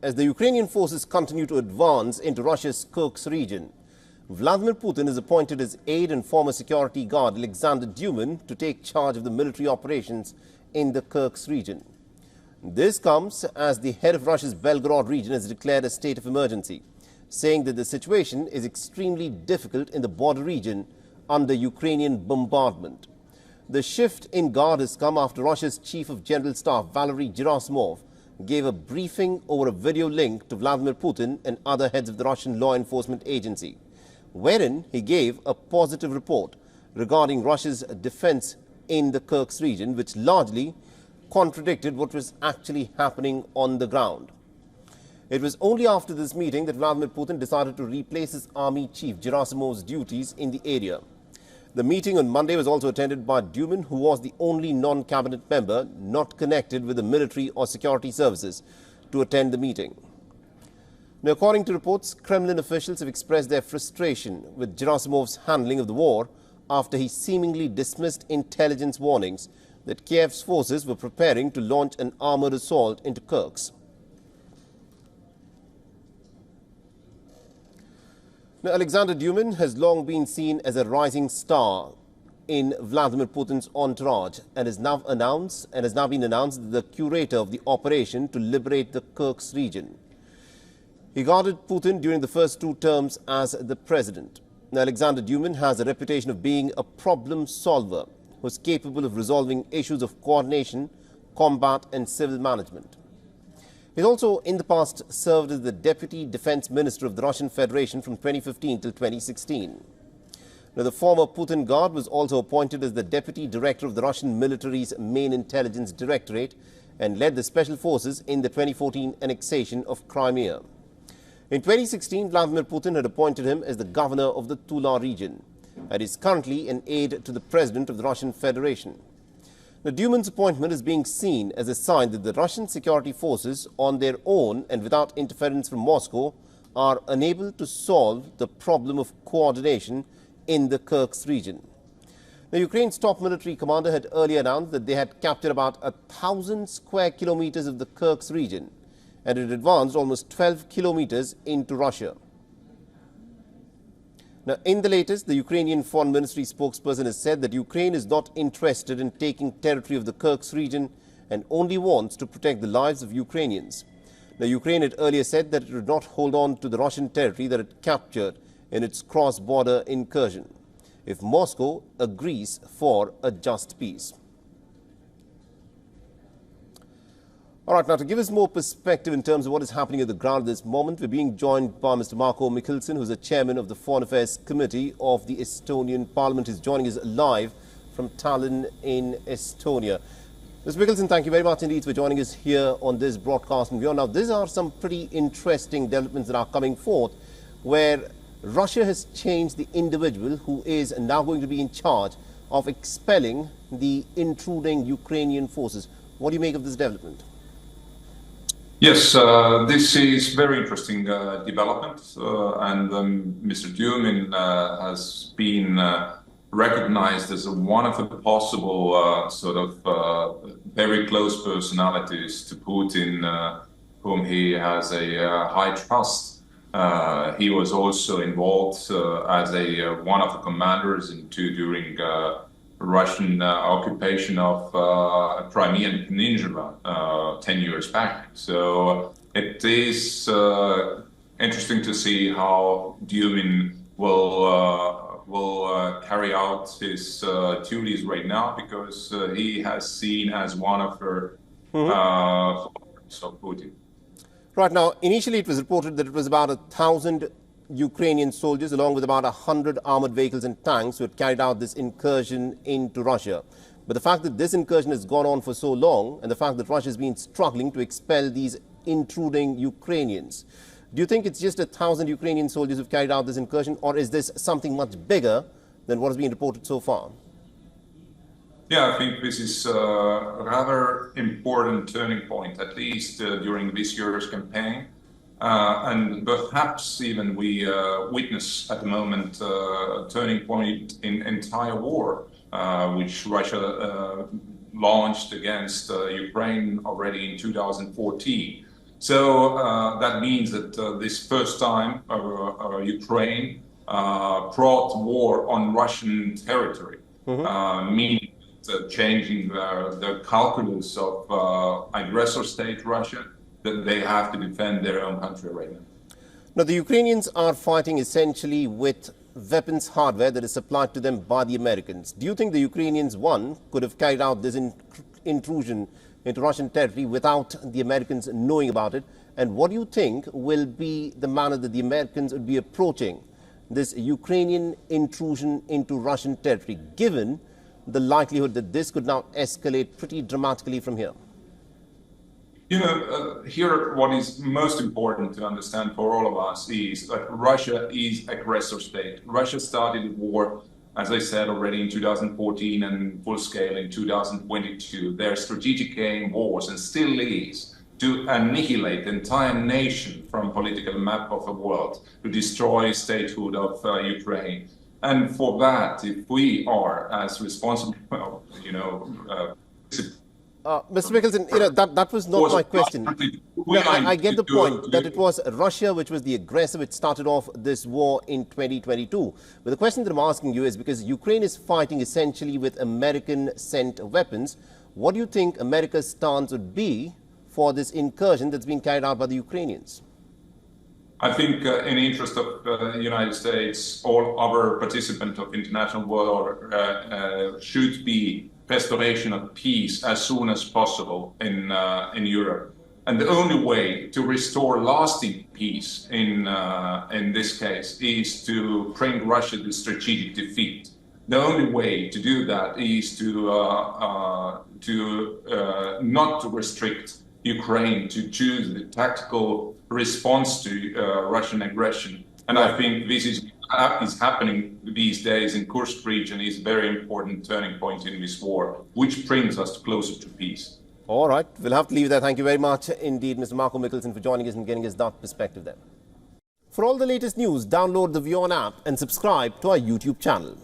as the Ukrainian forces continue to advance into Russia's Kursk region. Vladimir Putin has appointed his aide and former security guard Alexander Dyumin to take charge of the military operations in the Kursk region. This comes as the head of Russia's Belgorod region has declared a state of emergency, saying that the situation is extremely difficult in the border region under Ukrainian bombardment. The shift in guard has come after Russia's Chief of General Staff Valery Gerasimov gave a briefing over a video link to Vladimir Putin and other heads of the Russian law enforcement agency, wherein he gave a positive report regarding Russia's defense in the Kursk region, which largely contradicted what was actually happening on the ground. It was only after this meeting that Vladimir Putin decided to replace his army chief Gerasimov's duties in the area. The meeting on Monday was also attended by Dyumin, who was the only non-cabinet member not connected with the military or security services to attend the meeting. Now, according to reports, Kremlin officials have expressed their frustration with Gerasimov's handling of the war after he seemingly dismissed intelligence warnings that Kyiv's forces were preparing to launch an armored assault into Kursk. Now, Alexander Dyumin has long been seen as a rising star in Vladimir Putin's entourage and has now been announced as the curator of the operation to liberate the Kursk region. He guarded Putin during the first two terms as the president. Now, Alexander Dyumin has a reputation of being a problem solver who is capable of resolving issues of coordination, combat and civil management. He also in the past served as the Deputy Defense Minister of the Russian Federation from 2015 till 2016. Now, the former Putin guard was also appointed as the Deputy Director of the Russian military's main intelligence directorate and led the special forces in the 2014 annexation of Crimea. In 2016, Vladimir Putin had appointed him as the governor of the Tula region and is currently an aide to the President of the Russian Federation. Now, Dyumin's appointment is being seen as a sign that the Russian security forces on their own and without interference from Moscow are unable to solve the problem of coordination in the Kursk region. Now, Ukraine's top military commander had earlier announced that they had captured about 1,000 square kilometers of the Kursk region and had advanced almost 12 kilometers into Russia. Now, in the latest, the Ukrainian Foreign Ministry spokesperson has said that Ukraine is not interested in taking territory of the Kursk region and only wants to protect the lives of Ukrainians. Now, Ukraine had earlier said that it would not hold on to the Russian territory that it captured in its cross-border incursion if Moscow agrees for a just peace. All right, now to give us more perspective in terms of what is happening at the ground at this moment, we're being joined by Mr. Marko Mikkelsen, who's the chairman of the Foreign Affairs Committee of the Estonian Parliament. He's joining us live from Tallinn in Estonia. Mr. Mikkelsen, thank you very much indeed for joining us here on this broadcast. And now, these are some pretty interesting developments that are coming forth, where Russia has changed the individual who is now going to be in charge of expelling the intruding Ukrainian forces. What do you make of this development? Yes, this is very interesting development, and Mr. Dyumin has been recognized as one of the possible very close personalities to Putin, whom he has a high trust. He was also involved as one of the commanders during Russian occupation of Crimean Peninsula 10 years back. So it is interesting to see how Dyumin will carry out his duties right now, because he has seen as one of her followers of Putin. Right now, initially it was reported that it was about 1,000 Ukrainian soldiers, along with about 100 armored vehicles and tanks, who had carried out this incursion into Russia. But the fact that this incursion has gone on for so long, and the fact that Russia has been struggling to expel these intruding Ukrainians, do you think it's just 1,000 Ukrainian soldiers who've carried out this incursion, or is this something much bigger than what has been reported so far? Yeah, I think this is a rather important turning point, at least during this year's campaign. And perhaps even we witness at the moment a turning point in entire war, which Russia launched against Ukraine already in 2014. So that means that this first time Ukraine brought war on Russian territory, meaning changing the calculus of aggressor state Russia, that they have to defend their own country right now. Now, the Ukrainians are fighting essentially with weapons hardware that is supplied to them by the Americans. Do you think the Ukrainians, one, could have carried out this intrusion into Russian territory without the Americans knowing about it? And what do you think will be the manner that the Americans would be approaching this Ukrainian intrusion into Russian territory, given the likelihood that this could now escalate pretty dramatically from here? You know, here what is most important to understand for all of us is that Russia is aggressor state. Russia started the war, as I said already, in 2014 and full scale in 2022. Their strategic aim was and still is to annihilate the entire nation from political map of the world, to destroy statehood of Ukraine. And for that, if we are as responsible, Mr. Mickelson, that was not my question. I get the point that it was Russia which was the aggressor which started off this war in 2022. But the question that I'm asking you is because Ukraine is fighting essentially with American-sent weapons, what do you think America's stance would be for this incursion that's been carried out by the Ukrainians? I think in the interest of the United States, all other participants of international world order should be restoration of peace as soon as possible in Europe. And the only way to restore lasting peace in this case is to bring Russia to strategic defeat. The only way to do that is to not to restrict Ukraine to choose the tactical response to Russian aggression. And I think this is happening these days in Kursk region is a very important turning point in this war, which brings us closer to peace. All right, we'll have to leave there. Thank you very much indeed, Mr. Marco Mickelson, for joining us and getting us that perspective there. For all the latest news, download the WION app and subscribe to our YouTube channel.